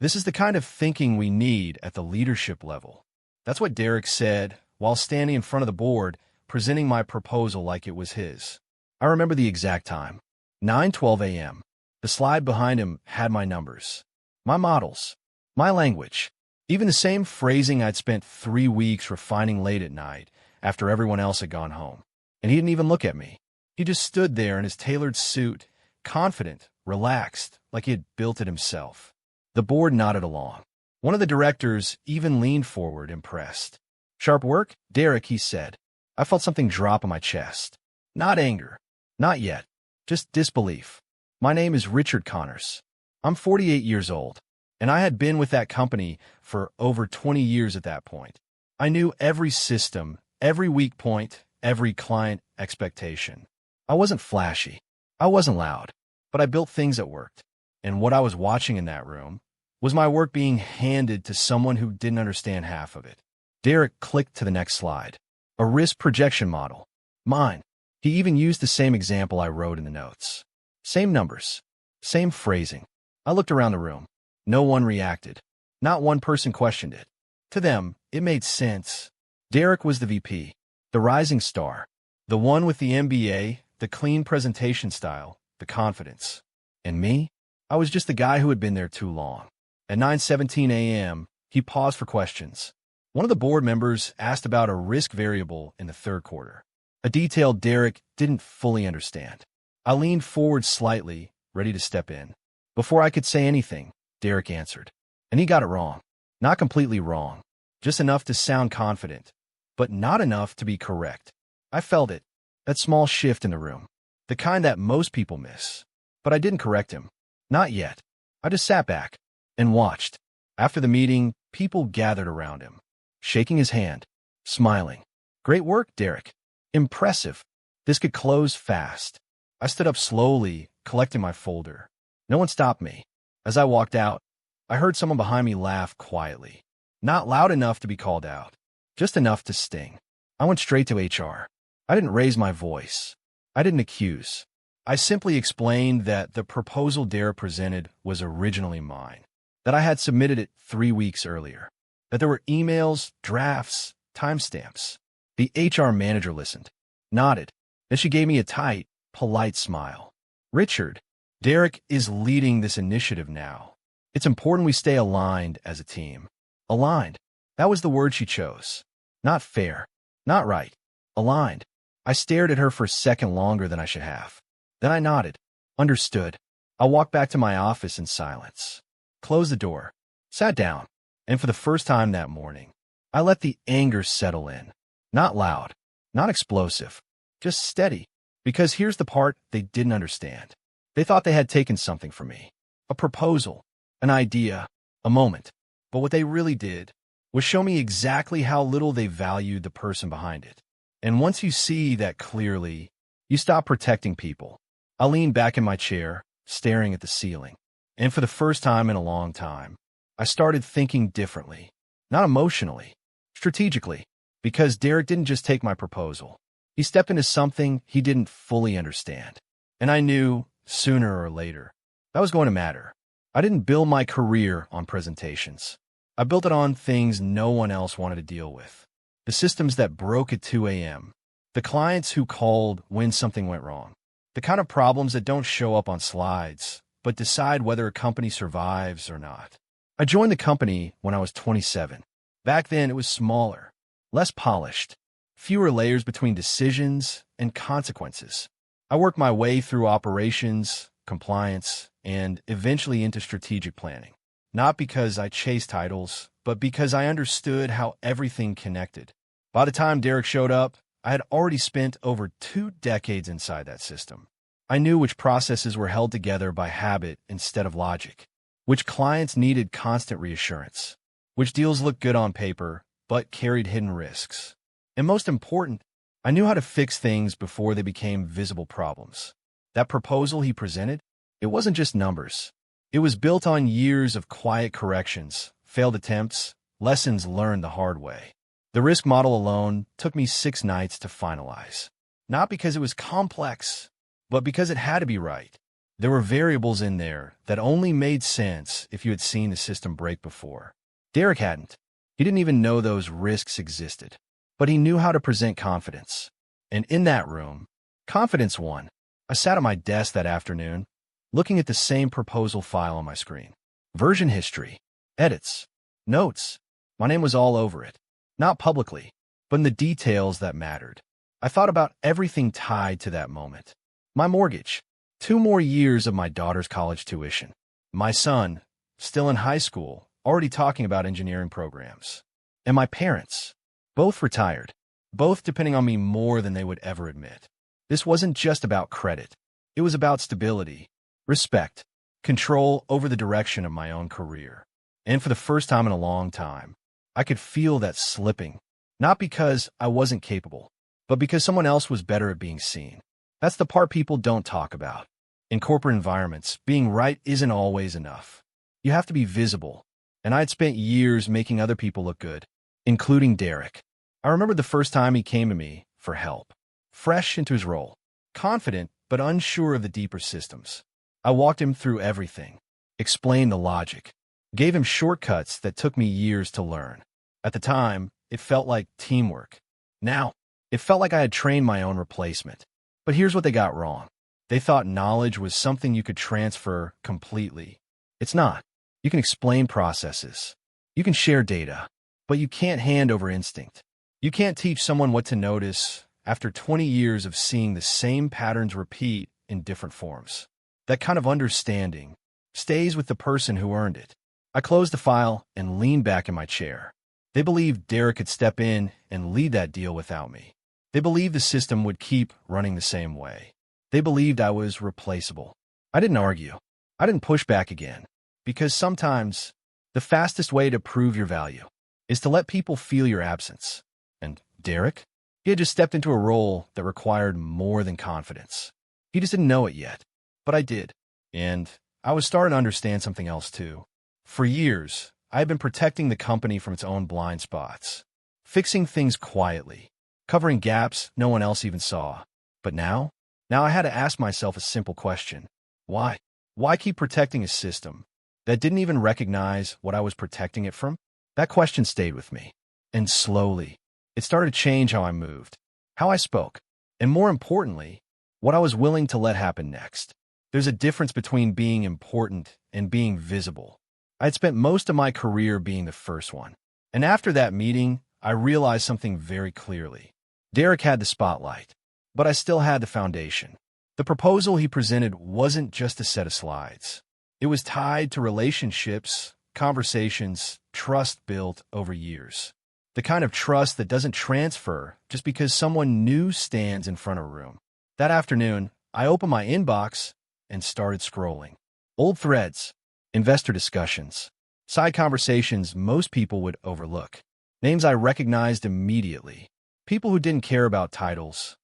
This is the kind of thinking we need at the leadership level. That's what Derek said while standing in front of the board, presenting my proposal like it was his. I remember the exact time. 9:12 a.m. The slide behind him had my numbers, my models, my language, even the same phrasing I'd spent 3 weeks refining late at night after everyone else had gone home. And he didn't even look at me. He just stood there in his tailored suit, confident, relaxed, like he had built it himself. The board nodded along. One of the directors even leaned forward, impressed. "Sharp work, Derek," he said. I felt something drop in my chest. Not anger. Not yet. Just disbelief. My name is Richard Connors. I'm 48 years old, and I had been with that company for over 20 years at that point. I knew every system, every weak point, every client expectation. I wasn't flashy. I wasn't loud, but I built things that worked. And what I was watching in that room was my work being handed to someone who didn't understand half of it. Derek clicked to the next slide. A risk projection model. Mine. He even used the same example I wrote in the notes. Same numbers. Same phrasing. I looked around the room. No one reacted. Not one person questioned it. To them, it made sense. Derek was the VP, the rising star, the one with the MBA, the clean presentation style, the confidence. And me? I was just the guy who had been there too long. At 9:17 a.m., he paused for questions. One of the board members asked about a risk variable in the third quarter, a detail Derek didn't fully understand. I leaned forward slightly, ready to step in. Before I could say anything, Derek answered. And he got it wrong. Not completely wrong. Just enough to sound confident, but not enough to be correct. I felt it. That small shift in the room. The kind that most people miss. But I didn't correct him. Not yet. I just sat back and watched. After the meeting, people gathered around him, shaking his hand, smiling. "Great work, Derek. Impressive. This could close fast." I stood up slowly, collecting my folder. No one stopped me. As I walked out, I heard someone behind me laugh quietly. Not loud enough to be called out, just enough to sting. I went straight to HR. I didn't raise my voice. I didn't accuse. I simply explained that the proposal Derek presented was originally mine, that I had submitted it 3 weeks earlier, that there were emails, drafts, timestamps. The HR manager listened, nodded, then she gave me a tight, polite smile. "Richard, Derek is leading this initiative now. It's important we stay aligned as a team." Aligned. That was the word she chose. Not fair. Not right. Aligned. I stared at her for a second longer than I should have. Then I nodded. Understood. I walked back to my office in silence. Closed the door. Sat down. And for the first time that morning, I let the anger settle in. Not loud. Not explosive. Just steady. Because here's the part they didn't understand. They thought they had taken something from me. A proposal. An idea. A moment. But what they really did was show me exactly how little they valued the person behind it. And once you see that clearly, you stop protecting people. I leaned back in my chair, staring at the ceiling. And for the first time in a long time, I started thinking differently. Not emotionally, strategically. Because Derek didn't just take my proposal. He stepped into something he didn't fully understand. And I knew, sooner or later, that was going to matter. I didn't build my career on presentations. I built it on things no one else wanted to deal with. The systems that broke at 2 a.m. The clients who called when something went wrong. The kind of problems that don't show up on slides, but decide whether a company survives or not. I joined the company when I was 27. Back then, it was smaller, less polished, fewer layers between decisions and consequences. I worked my way through operations, compliance, and eventually into strategic planning. Not because I chased titles, but because I understood how everything connected. By the time Derek showed up, I had already spent over 2 decades inside that system. I knew which processes were held together by habit instead of logic, which clients needed constant reassurance, which deals looked good on paper but carried hidden risks. And most important, I knew how to fix things before they became visible problems. That proposal he presented, it wasn't just numbers. It was built on years of quiet corrections, failed attempts, lessons learned the hard way. The risk model alone took me 6 nights to finalize. Not because it was complex, but because it had to be right. There were variables in there that only made sense if you had seen the system break before. Derek hadn't. He didn't even know those risks existed. But he knew how to present confidence. And in that room, confidence won. I sat at my desk that afternoon, looking at the same proposal file on my screen. Version history, edits, notes. My name was all over it. Not publicly, but in the details that mattered. I thought about everything tied to that moment. My mortgage, 2 more years of my daughter's college tuition. My son, still in high school, already talking about engineering programs. And my parents, both retired, both depending on me more than they would ever admit. This wasn't just about credit. It was about stability, respect, control over the direction of my own career. And for the first time in a long time, I could feel that slipping, not because I wasn't capable, but because someone else was better at being seen. That's the part people don't talk about. In corporate environments, being right isn't always enough. You have to be visible, and I'd spent years making other people look good, including Derek. I remember the first time he came to me for help, fresh into his role, confident but unsure of the deeper systems. I walked him through everything, explained the logic, gave him shortcuts that took me years to learn. At the time, it felt like teamwork. Now, it felt like I had trained my own replacement. But here's what they got wrong. They thought knowledge was something you could transfer completely. It's not. You can explain processes. You can share data, but you can't hand over instinct. You can't teach someone what to notice after 20 years of seeing the same patterns repeat in different forms. That kind of understanding stays with the person who earned it. I closed the file and leaned back in my chair. They believed Derek could step in and lead that deal without me. They believed the system would keep running the same way. They believed I was replaceable. I didn't argue. I didn't push back again. Because sometimes, the fastest way to prove your value is to let people feel your absence. And Derek? He had just stepped into a role that required more than confidence. He just didn't know it yet. But I did. And I was starting to understand something else too. For years, I had been protecting the company from its own blind spots, fixing things quietly, covering gaps no one else even saw. But now I had to ask myself a simple question. Why? Why keep protecting a system that didn't even recognize what I was protecting it from? That question stayed with me. And slowly, it started to change how I moved, how I spoke, and more importantly, what I was willing to let happen next. There's a difference between being important and being visible. I'd spent most of my career being the first one. And after that meeting, I realized something very clearly. Derek had the spotlight, but I still had the foundation. The proposal he presented wasn't just a set of slides. It was tied to relationships, conversations, trust built over years. The kind of trust that doesn't transfer just because someone new stands in front of a room. That afternoon, I opened my inbox and started scrolling. Old threads, investor discussions, side conversations most people would overlook. Names I recognized immediately. People who didn't care about titles,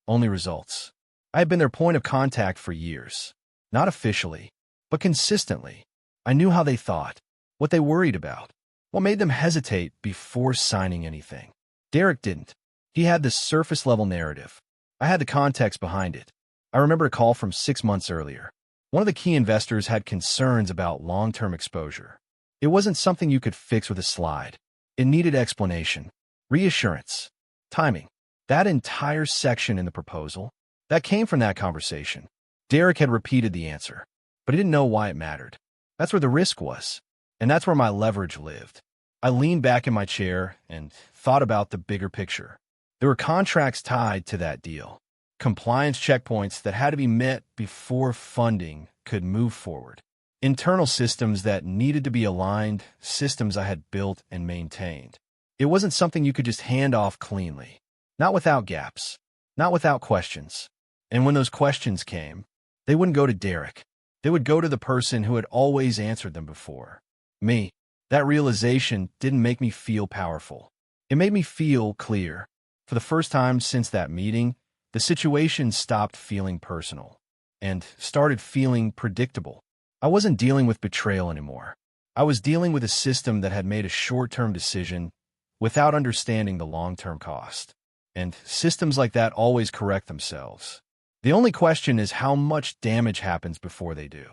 only results. I had been their point of contact for years. Not officially, but consistently. I knew how they thought, what they worried about, what made them hesitate before signing anything. Derek didn't. He had this surface-level narrative. I had the context behind it. I remember a call from 6 months earlier. One of the key investors had concerns about long-term exposure. It wasn't something you could fix with a slide. It needed explanation, reassurance, timing. That entire section in the proposal, that came from that conversation. Derek had repeated the answer, but he didn't know why it mattered. That's where the risk was, and that's where my leverage lived. I leaned back in my chair and thought about the bigger picture. There were contracts tied to that deal, compliance checkpoints that had to be met before funding could move forward, internal systems that needed to be aligned, systems I had built and maintained. It wasn't something you could just hand off cleanly, not without gaps, not without questions. And when those questions came, they wouldn't go to Derek. They would go to the person who had always answered them before. Me. That realization didn't make me feel powerful. It made me feel clear. For the first time since that meeting, the situation stopped feeling personal and started feeling predictable. I wasn't dealing with betrayal anymore. I was dealing with a system that had made a short-term decision without understanding the long-term cost. And systems like that always correct themselves. The only question is how much damage happens before they do.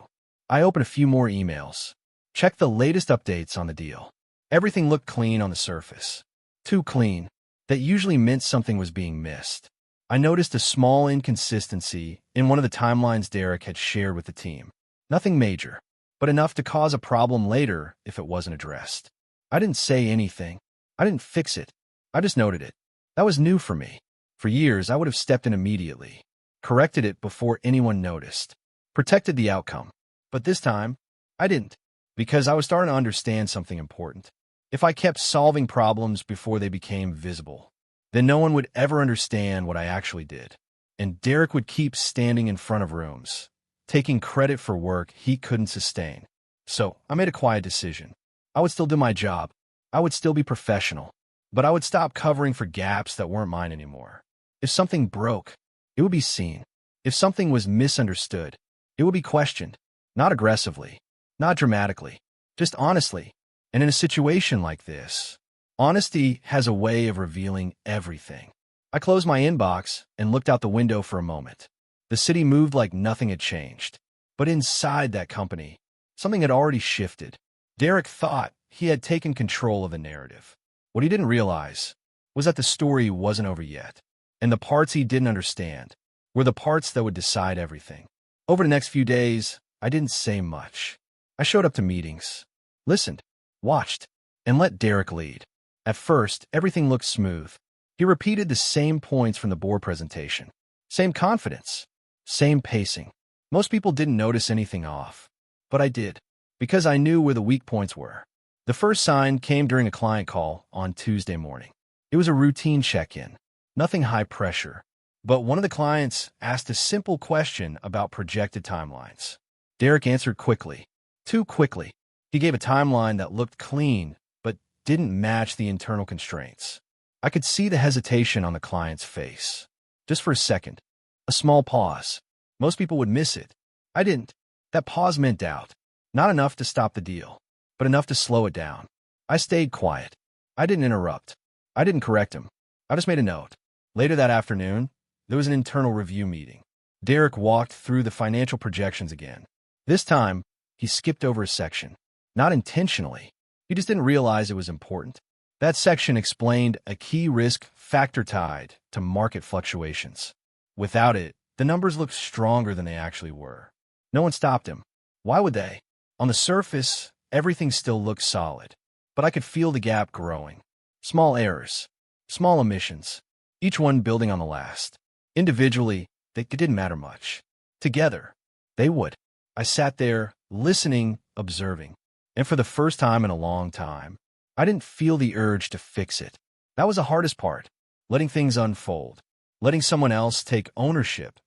I open a few more emails. Check the latest updates on the deal. Everything looked clean on the surface. Too clean. That usually meant something was being missed. I noticed a small inconsistency in one of the timelines Derek had shared with the team. Nothing major, but enough to cause a problem later if it wasn't addressed. I didn't say anything. I didn't fix it. I just noted it. That was new for me. For years, I would have stepped in immediately, corrected it before anyone noticed, protected the outcome. But this time, I didn't, because I was starting to understand something important. If I kept solving problems before they became visible, then no one would ever understand what I actually did. And Derek would keep standing in front of rooms, taking credit for work he couldn't sustain. So I made a quiet decision. I would still do my job. I would still be professional. But I would stop covering for gaps that weren't mine anymore. If something broke, it would be seen. If something was misunderstood, it would be questioned. Not aggressively, not dramatically, just honestly. And in a situation like this, honesty has a way of revealing everything. I closed my inbox and looked out the window for a moment. The city moved like nothing had changed. But inside that company, something had already shifted. Derek thought he had taken control of the narrative. What he didn't realize was that the story wasn't over yet. And the parts he didn't understand were the parts that would decide everything. Over the next few days, I didn't say much. I showed up to meetings, listened, watched, and let Derek lead. At first, everything looked smooth. He repeated the same points from the board presentation. Same confidence. Same pacing. Most people didn't notice anything off. But I did, because I knew where the weak points were. The first sign came during a client call on Tuesday morning. It was a routine check-in. Nothing high pressure. But one of the clients asked a simple question about projected timelines. Derek answered quickly. Too quickly. He gave a timeline that looked clean, but didn't match the internal constraints. I could see the hesitation on the client's face. Just for a second. A small pause. Most people would miss it. I didn't. That pause meant doubt. Not enough to stop the deal, but enough to slow it down. I stayed quiet. I didn't interrupt. I didn't correct him. I just made a note. Later that afternoon, there was an internal review meeting. Derek walked through the financial projections again. This time, he skipped over a section. Not intentionally. He just didn't realize it was important. That section explained a key risk factor tied to market fluctuations. Without it, the numbers looked stronger than they actually were. No one stopped him. Why would they? On the surface, everything still looked solid, but I could feel the gap growing. Small errors, small omissions, each one building on the last. Individually, they didn't matter much. Together, they would. I sat there, listening, observing. And for the first time in a long time, I didn't feel the urge to fix it. That was the hardest part. Letting things unfold. Letting someone else take ownership,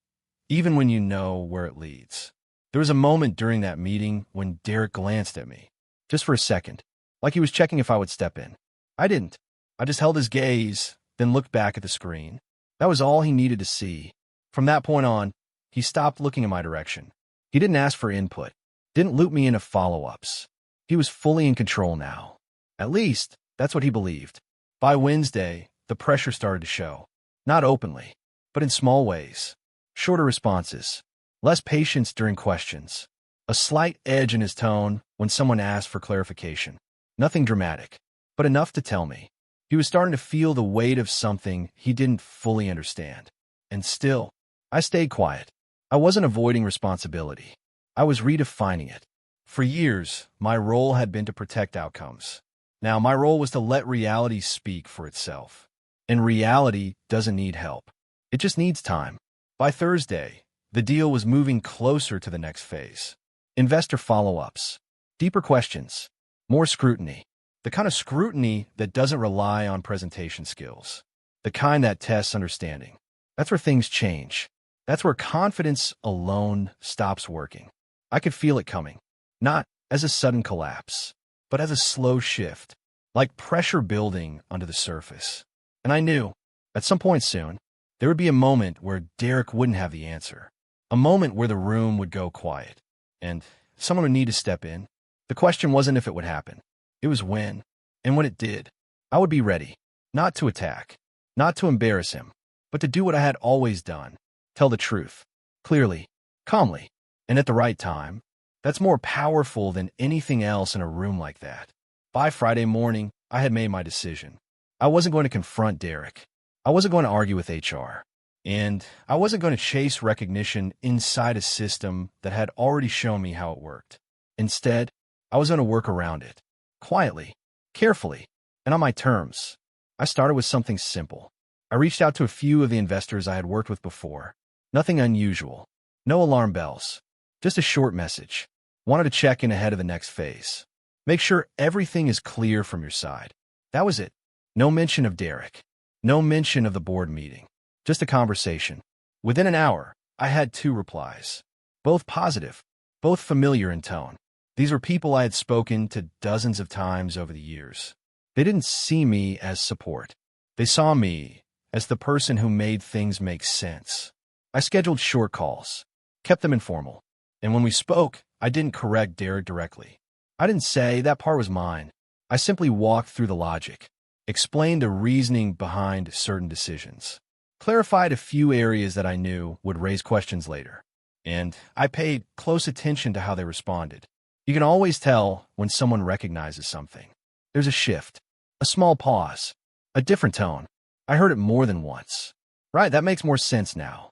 even when you know where it leads. There was a moment during that meeting when Derek glanced at me. Just for a second. Like he was checking if I would step in. I didn't. I just held his gaze, then looked back at the screen. That was all he needed to see. From that point on, he stopped looking in my direction. He didn't ask for input. Didn't loop me into follow-ups. He was fully in control now. At least, that's what he believed. By Wednesday, the pressure started to show. Not openly, but in small ways. Shorter responses. Less patience during questions. A slight edge in his tone when someone asked for clarification. Nothing dramatic, but enough to tell me. He was starting to feel the weight of something he didn't fully understand. And still, I stayed quiet. I wasn't avoiding responsibility. I was redefining it. For years, my role had been to protect outcomes. Now, my role was to let reality speak for itself. And reality doesn't need help. It just needs time. By Thursday, the deal was moving closer to the next phase. Investor follow-ups. Deeper questions. More scrutiny. The kind of scrutiny that doesn't rely on presentation skills. The kind that tests understanding. That's where things change. That's where confidence alone stops working. I could feel it coming. Not as a sudden collapse, but as a slow shift, like pressure building under the surface. And I knew, at some point soon, there would be a moment where Derek wouldn't have the answer. A moment where the room would go quiet, and someone would need to step in. The question wasn't if it would happen. It was when. And when it did, I would be ready, not to attack, not to embarrass him, but to do what I had always done, tell the truth. clearly, calmly, and at the right time. That's more powerful than anything else in a room like that. By Friday morning, I had made my decision. I wasn't going to confront Derek. I wasn't going to argue with HR. And I wasn't going to chase recognition inside a system that had already shown me how it worked. Instead, I was going to work around it. Quietly, carefully, and on my terms. I started with something simple. I reached out to a few of the investors I had worked with before. Nothing unusual. No alarm bells. Just a short message. Wanted to check in ahead of the next phase. Make sure everything is clear from your side. That was it. No mention of Derek. No mention of the board meeting. Just a conversation. Within an hour, I had 2 replies. Both positive. Both familiar in tone. These were people I had spoken to dozens of times over the years. They didn't see me as support. They saw me as the person who made things make sense. I scheduled short calls, kept them informal, and when we spoke, I didn't correct Derek directly. I didn't say that part was mine. I simply walked through the logic, explained the reasoning behind certain decisions, clarified a few areas that I knew would raise questions later, and I paid close attention to how they responded. You can always tell when someone recognizes something. There's a shift, a small pause, a different tone. I heard it more than once. Right, that makes more sense now.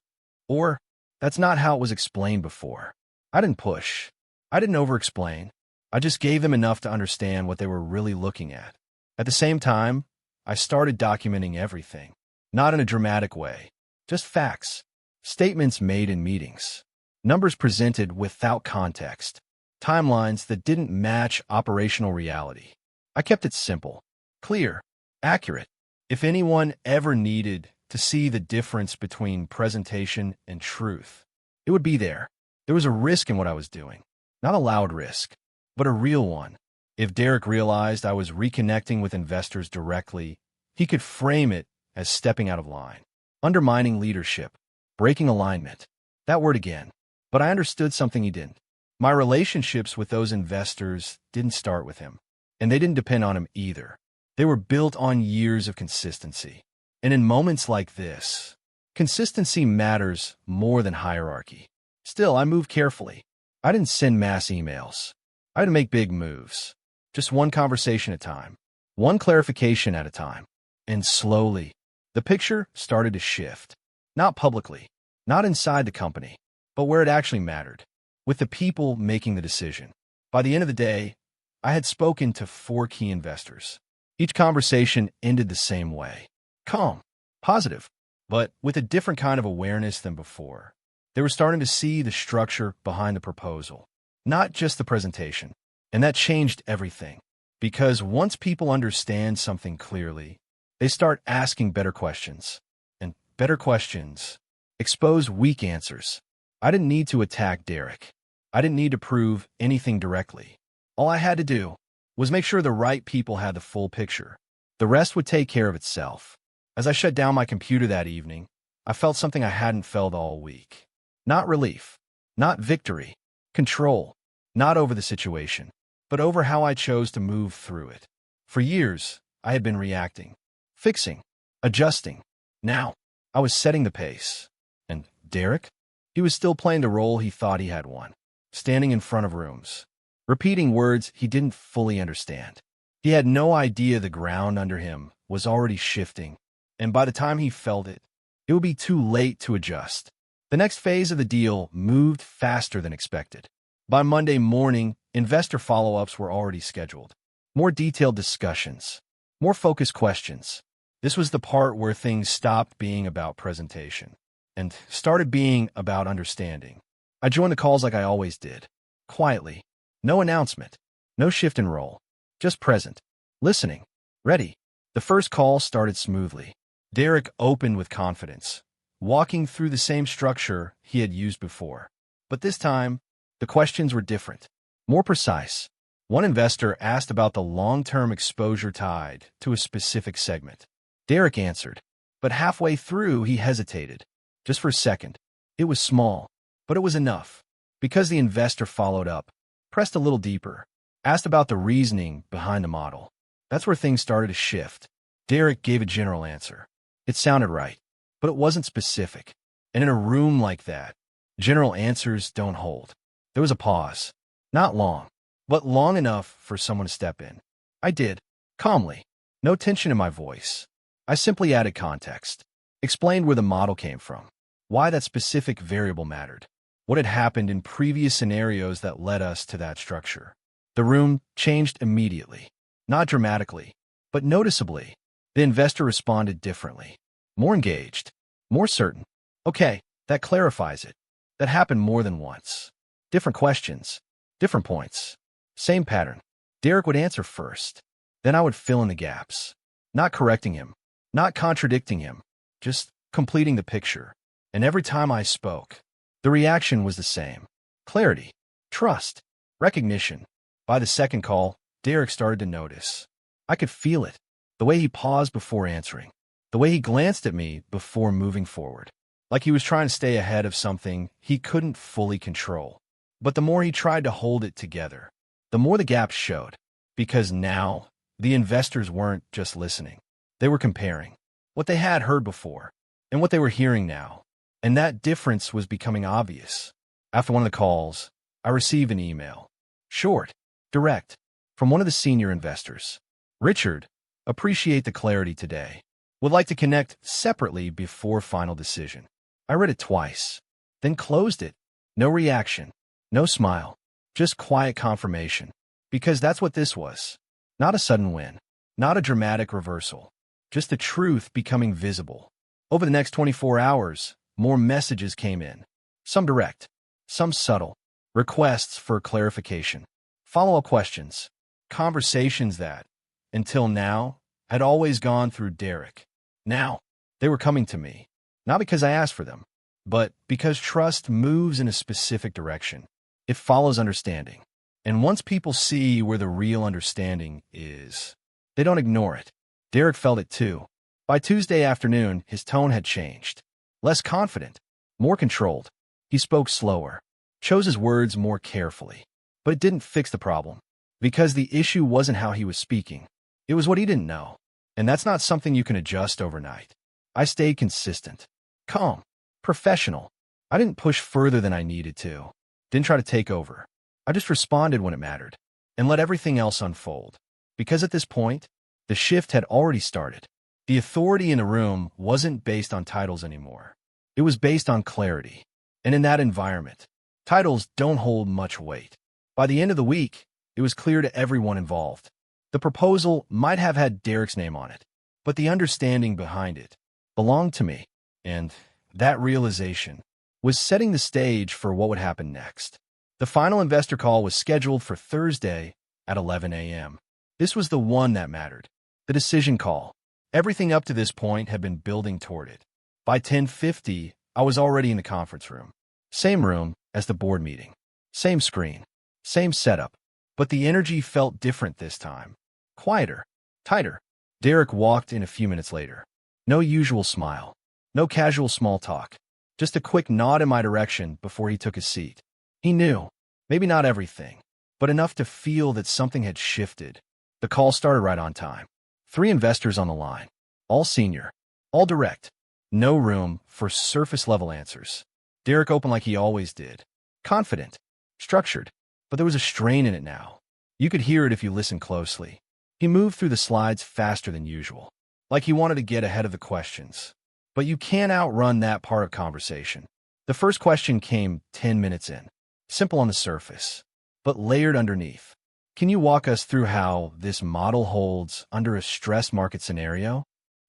Or, that's not how it was explained before. I didn't push. I didn't over-explain. I just gave them enough to understand what they were really looking at. At the same time, I started documenting everything. Not in a dramatic way. Just facts. Statements made in meetings. Numbers presented without context. Timelines that didn't match operational reality. I kept it simple, clear, accurate. If anyone ever needed to see the difference between presentation and truth, it would be there. There was a risk in what I was doing. Not a loud risk, but a real one. If Derek realized I was reconnecting with investors directly, he could frame it as stepping out of line, undermining leadership, breaking alignment. That word again. But I understood something he didn't. My relationships with those investors didn't start with him, and they didn't depend on him either. They were built on years of consistency. And in moments like this, consistency matters more than hierarchy. Still, I moved carefully. I didn't send mass emails. I didn't make big moves. Just one conversation at a time, one clarification at a time. And slowly, the picture started to shift. Not publicly, not inside the company, but where it actually mattered, with the people making the decision. By the end of the day, I had spoken to 4 key investors. Each conversation ended the same way. Calm, positive, but with a different kind of awareness than before. They were starting to see the structure behind the proposal, not just the presentation. And that changed everything. Because once people understand something clearly, they start asking better questions. And better questions expose weak answers. I didn't need to attack Derek. I didn't need to prove anything directly. All I had to do was make sure the right people had the full picture. The rest would take care of itself. As I shut down my computer that evening, I felt something I hadn't felt all week. Not relief, not victory, control, not over the situation, but over how I chose to move through it. For years, I had been reacting, fixing, adjusting. Now, I was setting the pace. And Derek? He was still playing the role he thought he had won, standing in front of rooms, repeating words he didn't fully understand. He had no idea the ground under him was already shifting, and by the time he felt it, it would be too late to adjust. The next phase of the deal moved faster than expected. By Monday morning, investor follow-ups were already scheduled. More detailed discussions, more focused questions. This was the part where things stopped being about presentation and started being about understanding. I joined the calls like I always did, quietly. No announcement, no shift in role, just present, listening, ready. The first call started smoothly. Derek opened with confidence, walking through the same structure he had used before. But this time, the questions were different, more precise. One investor asked about the long-term exposure tied to a specific segment. Derek answered, but halfway through he hesitated. Just for a second. It was small, but it was enough. Because the investor followed up, pressed a little deeper, asked about the reasoning behind the model. That's where things started to shift. Derek gave a general answer. It sounded right, but it wasn't specific. And in a room like that, General answers don't hold. There was a pause. Not long, but long enough for someone to step in. I did, calmly. No tension in my voice. I simply added context. Explained where the model came from. Why that specific variable mattered. What had happened in previous scenarios that led us to that structure. The room changed immediately. Not dramatically, but noticeably. The investor responded differently. More engaged. More certain. Okay, that clarifies it. That happened more than once. Different questions. Different points. Same pattern. Derek would answer first. Then I would fill in the gaps. Not correcting him. Not contradicting him. Just completing the picture. And every time I spoke, the reaction was the same. Clarity. Trust. Recognition. By the second call, Derek started to notice. I could feel it. The way he paused before answering. The way he glanced at me before moving forward. Like he was trying to stay ahead of something he couldn't fully control. But the more he tried to hold it together, the more the gaps showed. Because now, the investors weren't just listening. They were comparing what they had heard before and what they were hearing now. And that difference was becoming obvious. After one of the calls, I received an email. Short, direct, from one of the senior investors. Richard, appreciate the clarity today. Would like to connect separately before final decision. I read it twice, then closed it. No reaction, no smile, just quiet confirmation. Because that's what this was. Not a sudden win, not a dramatic reversal, just the truth becoming visible. Over the next 24 hours, more messages came in. Some direct, some subtle, requests for clarification, follow-up questions, conversations that, until now, had always gone through Derek. Now, they were coming to me, not because I asked for them, but because trust moves in a specific direction. It follows understanding. And once people see where the real understanding is, they don't ignore it. Derek felt it too. By Tuesday afternoon, his tone had changed. Less confident, more controlled. He spoke slower, chose his words more carefully. But it didn't fix the problem, because the issue wasn't how he was speaking. It was what he didn't know. And that's not something you can adjust overnight. I stayed consistent, calm, professional. I didn't push further than I needed to. Didn't try to take over. I just responded when it mattered and let everything else unfold. Because at this point, the shift had already started. The authority in the room wasn't based on titles anymore. It was based on clarity. And in that environment, titles don't hold much weight. By the end of the week, it was clear to everyone involved. The proposal might have had Derek's name on it, but the understanding behind it belonged to me. And that realization was setting the stage for what would happen next. The final investor call was scheduled for Thursday at 11 a.m. This was the one that mattered. The decision call. Everything up to this point had been building toward it. By 10:50, I was already in the conference room. Same room as the board meeting. Same screen. Same setup. But the energy felt different this time. Quieter. Tighter. Derek walked in a few minutes later. No usual smile. No casual small talk. Just a quick nod in my direction before he took his seat. He knew. Maybe not everything, but enough to feel that something had shifted. The call started right on time. 3 investors on the line. All senior. All direct. No room for surface-level answers. Derek opened like he always did. Confident. Structured. But there was a strain in it now. You could hear it if you listened closely. He moved through the slides faster than usual, like he wanted to get ahead of the questions. But you can't outrun that part of conversation. The first question came 10 minutes in. Simple on the surface, but layered underneath. Can you walk us through how this model holds under a stress market scenario?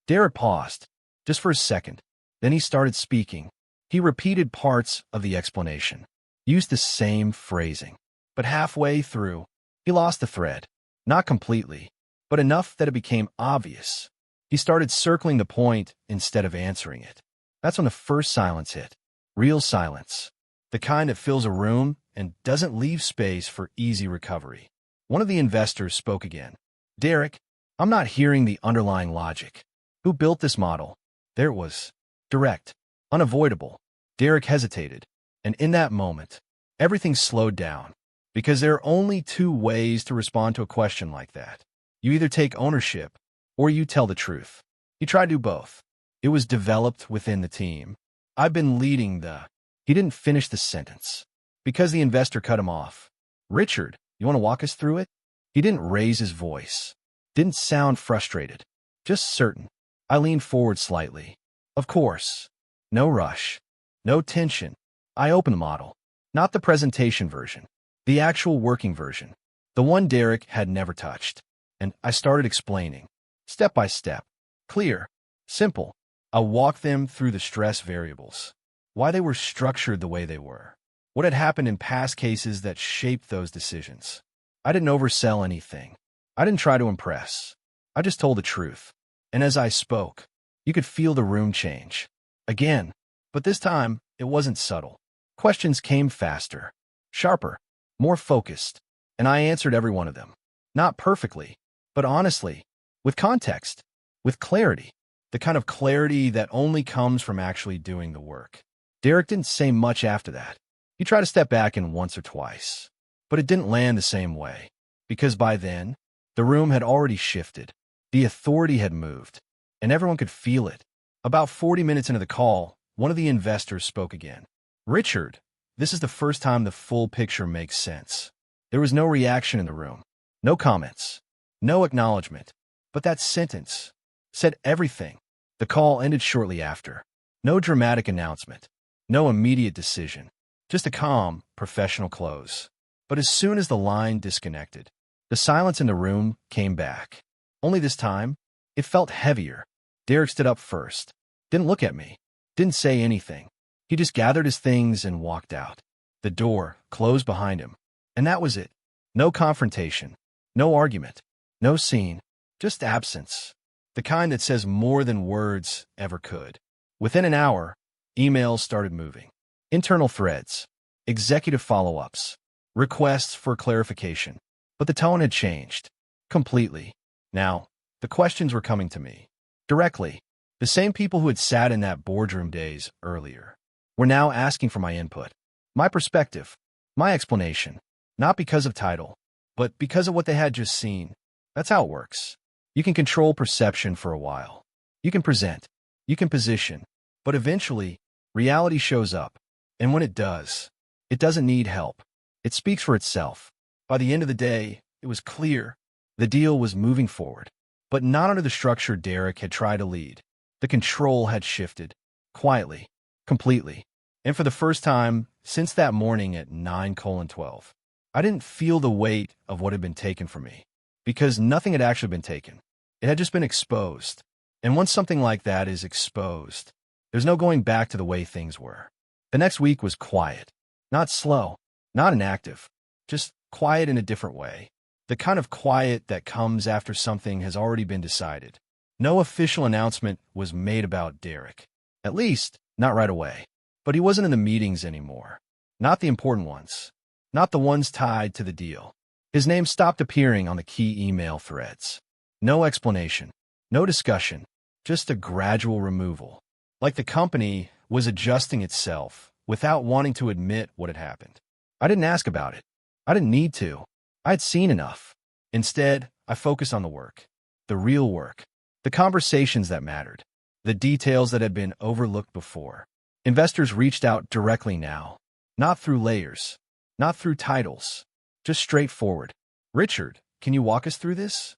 Derek paused, just for a second. Then he started speaking. He repeated parts of the explanation, used the same phrasing. But halfway through, he lost the thread. Not completely, but enough that it became obvious. He started circling the point instead of answering it. That's when the first silence hit. Real silence. The kind that fills a room and doesn't leave space for easy recovery. One of the investors spoke again. Derek, I'm not hearing the underlying logic. Who built this model? There it was. Direct. Unavoidable. Derek hesitated. And in that moment, everything slowed down. Because there are only 2 ways to respond to a question like that. You either take ownership, or you tell the truth. He tried to do both. It was developed within the team. I've been leading the... He didn't finish the sentence because the investor cut him off. Richard, you want to walk us through it? He didn't raise his voice. Didn't sound frustrated. Just certain. I leaned forward slightly. Of course. No rush. No tension. I opened the model. Not the presentation version. The actual working version. The one Derek had never touched. And I started explaining. Step by step. Clear. Simple. I walked them through the stress variables. Why they were structured the way they were. What had happened in past cases that shaped those decisions. I didn't oversell anything. I didn't try to impress. I just told the truth. And as I spoke, you could feel the room change. Again. But this time, it wasn't subtle. Questions came faster, sharper, more focused, and I answered every one of them. Not perfectly, but honestly, with context, with clarity, the kind of clarity that only comes from actually doing the work. Derek didn't say much after that. He tried to step back in once or twice, but it didn't land the same way, because by then, the room had already shifted. The authority had moved, and everyone could feel it. About 40 minutes into the call, one of the investors spoke again. Richard, this is the first time the full picture makes sense. There was no reaction in the room, no comments, no acknowledgement, but that sentence said everything. The call ended shortly after. No dramatic announcement, no immediate decision, just a calm, professional close. But as soon as the line disconnected, the silence in the room came back. Only this time, it felt heavier. Derek stood up first, didn't look at me, didn't say anything. He just gathered his things and walked out. The door closed behind him, and that was it. No confrontation, no argument, no scene, just absence. The kind that says more than words ever could. Within an hour, emails started moving. Internal threads, executive follow-ups, requests for clarification. But the tone had changed. Completely. Now, the questions were coming to me. Directly. The same people who had sat in that boardroom days earlier were now asking for my input, my perspective, my explanation, not because of title, but because of what they had just seen. That's how it works. You can control perception for a while. You can present, you can position, but eventually, reality shows up. And when it does, it doesn't need help. It speaks for itself. By the end of the day, it was clear the deal was moving forward, but not under the structure Derek had tried to lead. The control had shifted, quietly, completely. And for the first time since that morning at 9:12, I didn't feel the weight of what had been taken from me, because nothing had actually been taken. It had just been exposed. And once something like that is exposed, there's no going back to the way things were. The next week was quiet, not slow, not inactive, just quiet in a different way. The kind of quiet that comes after something has already been decided. No official announcement was made about Derek. At least, not right away. But he wasn't in the meetings anymore. Not the important ones. Not the ones tied to the deal. His name stopped appearing on the key email threads. No explanation. No discussion. Just a gradual removal. Like the company was adjusting itself without wanting to admit what had happened. I didn't ask about it. I didn't need to. I had seen enough. Instead, I focused on the work. The real work. The conversations that mattered. The details that had been overlooked before. Investors reached out directly now. Not through layers. Not through titles. Just straightforward. Richard, can you walk us through this?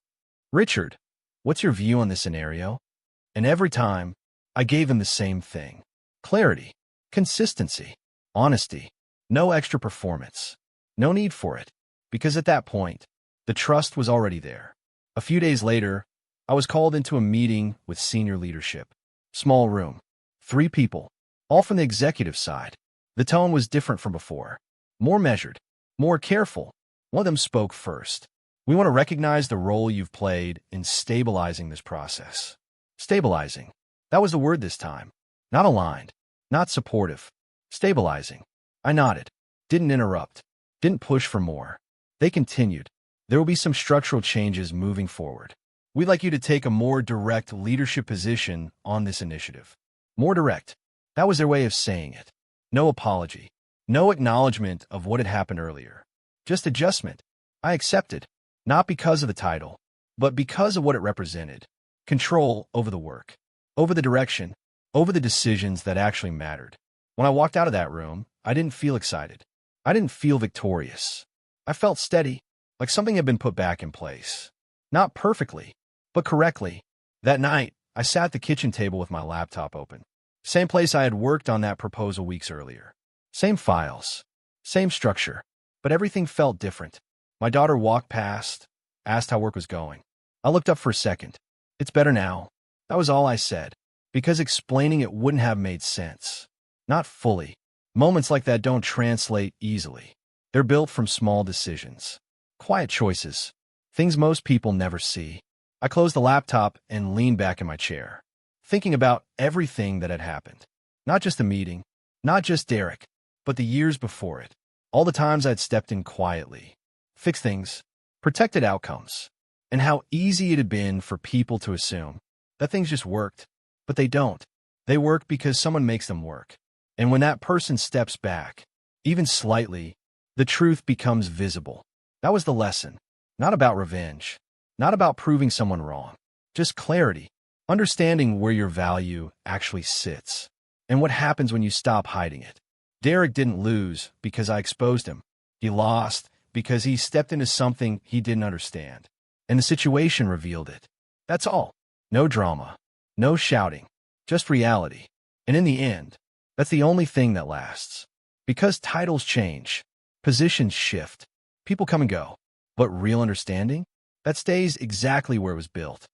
Richard, what's your view on this scenario? And every time, I gave them the same thing. Clarity. Consistency. Honesty. No extra performance. No need for it. Because at that point, the trust was already there. A few days later, I was called into a meeting with senior leadership. Small room. 3 people. All from the executive side. The tone was different from before. More measured. More careful. One of them spoke first. We want to recognize the role you've played in stabilizing this process. Stabilizing. That was the word this time. Not aligned. Not supportive. Stabilizing. I nodded. Didn't interrupt. Didn't push for more. They continued. There will be some structural changes moving forward. We'd like you to take a more direct leadership position on this initiative. More direct. That was their way of saying it. No apology. No acknowledgement of what had happened earlier. Just adjustment. I accepted. Not because of the title, but because of what it represented. Control over the work. Over the direction. Over the decisions that actually mattered. When I walked out of that room, I didn't feel excited. I didn't feel victorious. I felt steady, like something had been put back in place. Not perfectly, but correctly. That night, I sat at the kitchen table with my laptop open. Same place I had worked on that proposal weeks earlier. Same files, same structure, but everything felt different. My daughter walked past, asked how work was going. I looked up for a second. It's better now. That was all I said, because explaining it wouldn't have made sense. Not fully. Moments like that don't translate easily. They're built from small decisions, quiet choices, things most people never see. I closed the laptop and leaned back in my chair, thinking about everything that had happened. Not just the meeting, not just Derek, but the years before it. All the times I'd stepped in quietly, fixed things, protected outcomes, and how easy it had been for people to assume that things just worked. But they don't. They work because someone makes them work. And when that person steps back, even slightly, the truth becomes visible. That was the lesson. Not about revenge. Not about proving someone wrong. Just clarity. Understanding where your value actually sits. And what happens when you stop hiding it. Derek didn't lose because I exposed him. He lost because he stepped into something he didn't understand. And the situation revealed it. That's all. No drama. No shouting. Just reality. And in the end, that's the only thing that lasts. Because titles change. Positions shift. People come and go. But real understanding? That stays exactly where it was built.